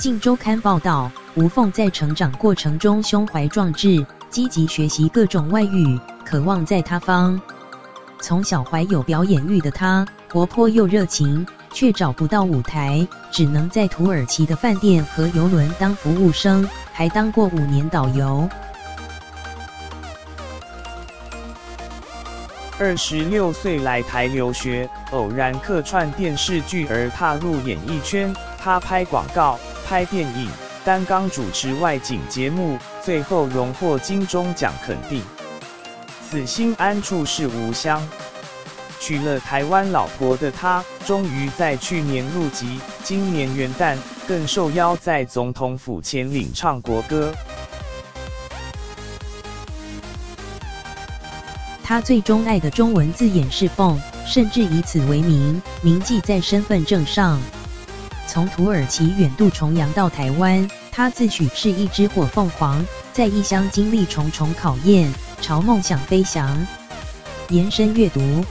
镜周刊报道，吴凤在成长过程中胸怀壮志，积极学习各种外语，渴望在他方。从小怀有表演欲的他，活泼又热情，却找不到舞台，只能在土耳其的饭店和邮轮当服务生，还当过5年导游。26岁来台留学，偶然客串电视剧而踏入演艺圈。他拍广告、拍电影，担纲主持外景节目，最后荣获金钟奖肯定。此心安处是吾乡。娶了台湾老婆的他，终于在去年入籍，今年元旦更受邀在总统府前领唱国歌。他最钟爱的中文字眼是凤，甚至以此为名，铭记在身份证上。从土耳其远渡重洋到台湾，他自诩是一只火凤凰，在异乡经历重重考验，朝梦想飞翔。延伸阅读。